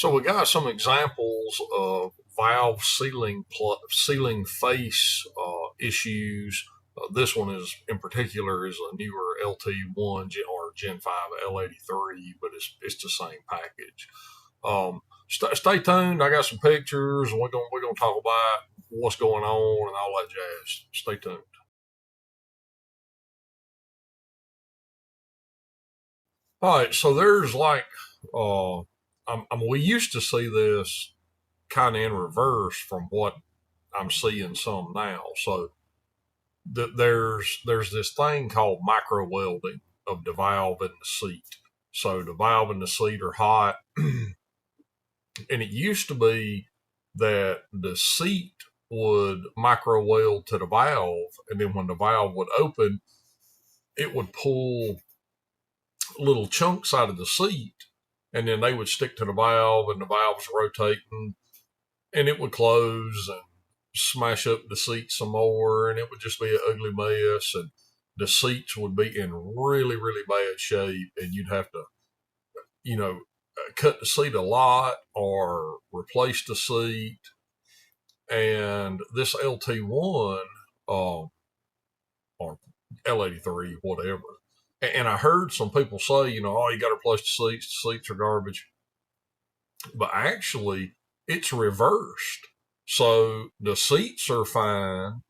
So we got some examples of valve sealing face issues. This one is in particular is a newer LT1 or Gen 5 L83, but it's the same package. Stay tuned. I got some pictures, and we're gonna talk about what's going on and all that jazz. Stay tuned. All right, so there's like, we used to see this kind of in reverse from what I'm seeing some now. So there's this thing called micro welding of the valve and the seat. So the valve and the seat are hot, and it used to be that the seat would micro weld to the valve, and then when the valve would open, it would pull little chunks out of the seat, and then they would stick to the valve, and the valve's rotating, and it would close and smash up the seat some more, and it would just be an ugly mess, and the seats would be in really, really bad shape, and you'd have to, cut the seat a lot or replace the seat. And this LT1 or L83, whatever. And I heard some people say, oh, you got to replace the seats are garbage. But actually, it's reversed. So the seats are fine,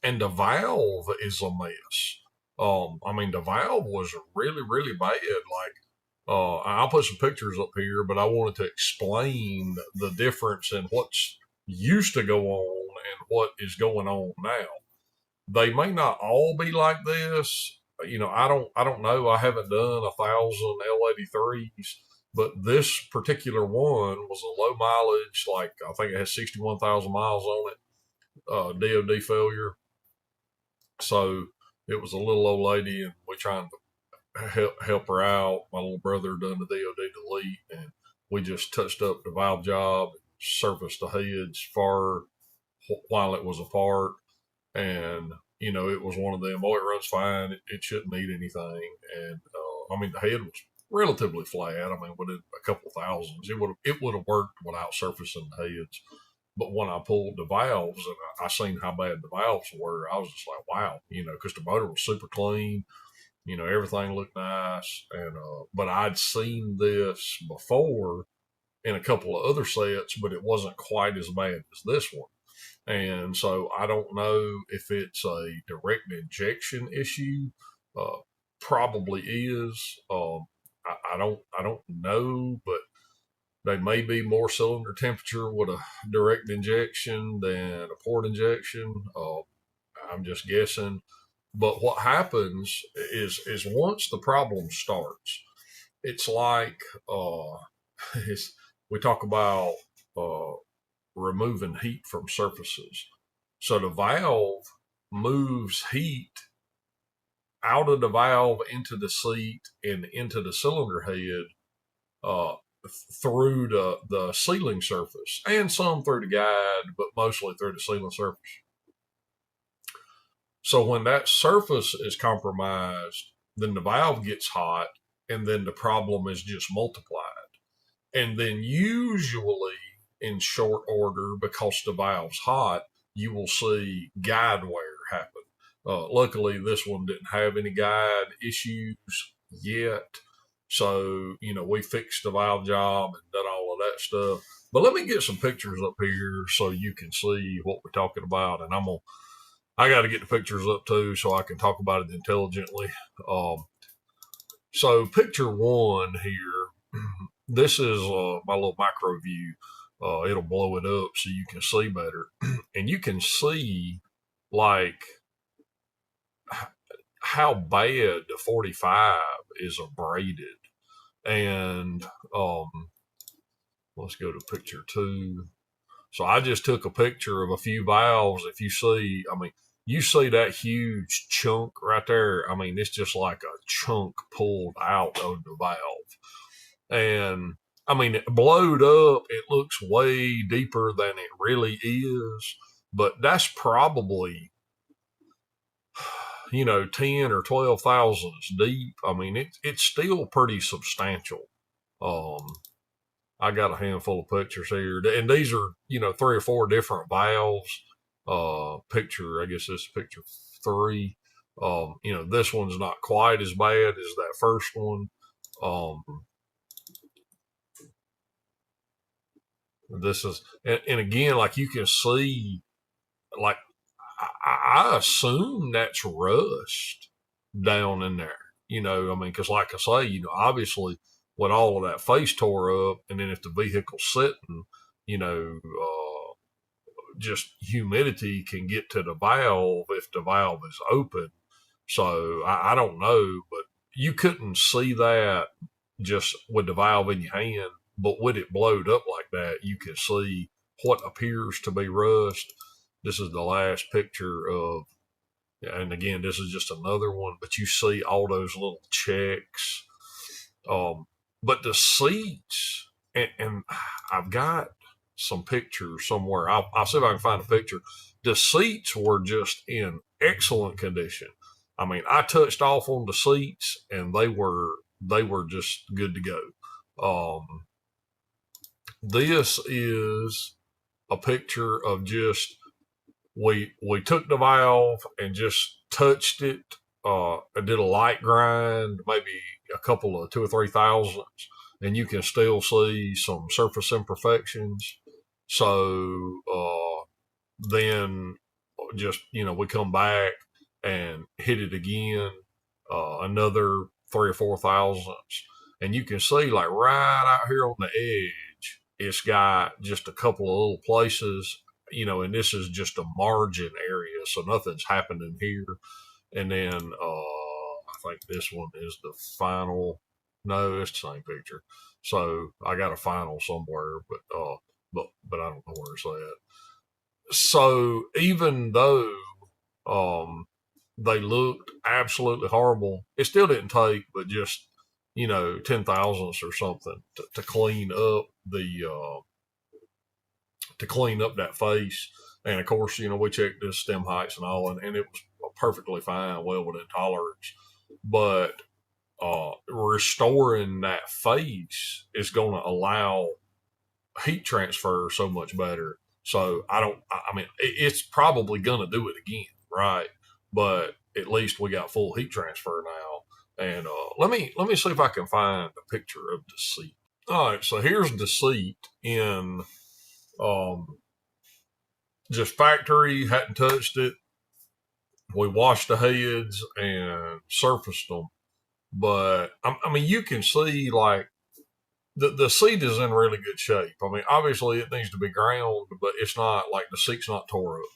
and the valve is a mess. The valve was really, really bad. I'll put some pictures up here, but I wanted to explain the difference in what's used to go on and what is going on now. They may not all be like this. I don't know. I haven't done 1,000 L83s, but this particular one was a low mileage, like I think it has 61,000 miles on it, DOD failure. So it was a little old lady, and we trying to help her out. My little brother done the DOD delete, and we just touched up the valve job, surfaced the heads for while it was apart, and it was one of them. Oh, it runs fine. It shouldn't need anything. And the head was relatively flat. Within a couple thousands, it would have worked without surfacing the heads. But when I pulled the valves and I seen how bad the valves were, I was just like, wow, because the motor was super clean. Everything looked nice. And but I'd seen this before in a couple of other sets, but it wasn't quite as bad as this one. And so I don't know if it's a direct injection issue. Probably is. I don't know, but they may be more cylinder temperature with a direct injection than a port injection. I'm just guessing. But what happens is once the problem starts, it's like we talk about removing heat from surfaces. So the valve moves heat out of the valve into the seat and into the cylinder head through the sealing surface, and some through the guide, but mostly through the sealing surface. So when that surface is compromised, then the valve gets hot, and then the problem is just multiplied. And then usually in short order, because the valve's hot, you will see guide wear happen. Luckily, this one didn't have any guide issues yet. So, we fixed the valve job and done all of that stuff. But let me get some pictures up here so you can see what we're talking about. And I got to get the pictures up too so I can talk about it intelligently. So picture one here, this is my little macro view. It'll blow it up so you can see better. And you can see like how bad the 45 is abraded. And let's go to picture two. So I just took a picture of a few valves. If you see, you see that huge chunk right there. It's just like a chunk pulled out of the valve. And it blowed up. It looks way deeper than it really is, but that's probably, 10 or 12 thousandths deep. It's still pretty substantial. I got a handful of pictures here, and these are, 3 or 4 different valves. I guess this is picture 3. This one's not quite as bad as that first one. This is, and again, like you can see, like I assume that's rust down in there. Because like I say, obviously when all of that face tore up, and then if the vehicle's sitting, just humidity can get to the valve if the valve is open. So I don't know, but you couldn't see that just with the valve in your hand. But with it blowed up like that, you can see what appears to be rust. This is the last picture of, and again, this is just another one, but you see all those little checks. But the seats, and I've got some pictures somewhere. I'll see if I can find a picture. The seats were just in excellent condition. I mean, I touched off on the seats, and they were just good to go. This is a picture of just we took the valve and just touched it. I did a light grind, maybe a couple of 2 or 3 thousandths, and you can still see some surface imperfections. So then just, we come back and hit it again, another 3 or 4 thousandths. And you can see, like, right out here on the edge, it's got just a couple of little places, and this is just a margin area, so nothing's happening here. And then I think this one is the final. No, it's the same picture. So I got a final somewhere, but I don't know where it's at. So even though they looked absolutely horrible, it still didn't take but just 10 thousandths or something to clean up that face. And of course, we checked the stem heights and all, and it was perfectly fine, well within tolerance. But restoring that face is going to allow heat transfer so much better. So it's probably going to do it again, right? But at least we got full heat transfer now. And let me see if I can find a picture of the seat. All right, so here's the seat in just factory. Hadn't touched it. We washed the heads and surfaced them, but you can see, like, the seat is in really good shape. Obviously it needs to be ground, but it's not like the seat's not tore up.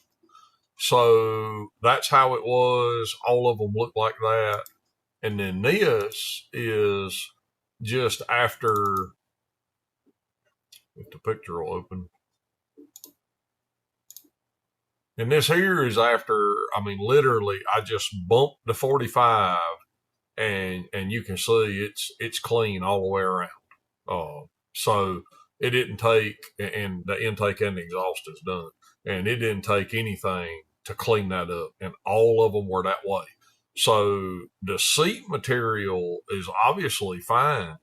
So that's how it was. All of them look like that. And then this is just after, if the picture will open. And this here is after, literally, I just bumped the 45, and you can see it's clean all the way around. So it didn't take, and the intake and the exhaust is done, and it didn't take anything to clean that up, and all of them were that way. So the seat material is obviously fine,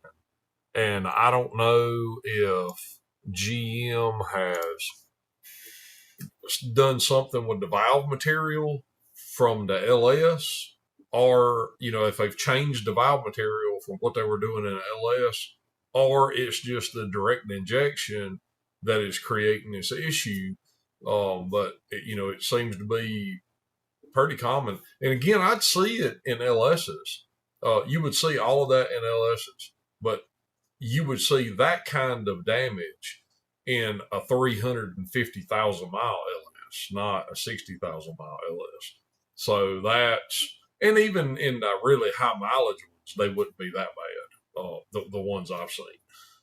and I don't know if GM has done something with the valve material from the LS, or if they've changed the valve material from what they were doing in the LS, or it's just the direct injection that is creating this issue. But it seems to be pretty common. And again, I'd see it in LSs. You would see all of that in LSs, but you would see that kind of damage in a 350,000 mile LS, not a 60,000 mile LS. So that's, and even in the really high mileage ones, they wouldn't be that bad. The ones I've seen.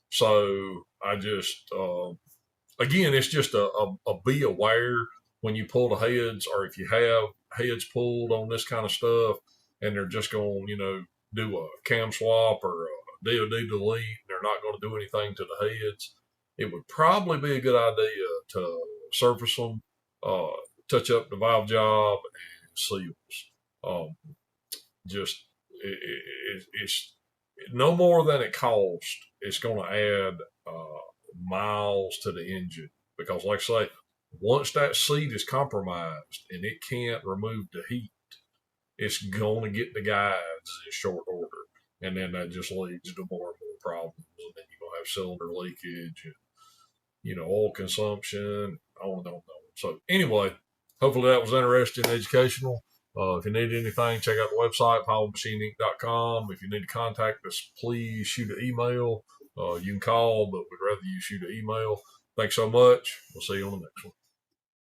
So I just, again, it's just a be aware when you pull the heads, or if you have heads pulled on this kind of stuff, and they're just going, do a cam swap or a DOD delete, they're not going to do anything to the heads. It would probably be a good idea to surface them, touch up the valve job, and seals. It's no more than it costs. It's going to add miles to the engine. Because like I say, once that seat is compromised and it can't remove the heat, it's going to get the guides in short order. And then that just leads to more and more problems. And then you're going to have cylinder leakage and, oil consumption, on and on and on. So anyway, hopefully that was interesting, educational. If you need anything, check out the website, powellmachininc.com. If you need to contact us, please shoot an email. You can call, but we'd rather you shoot an email. Thanks so much. We'll see you on the next one.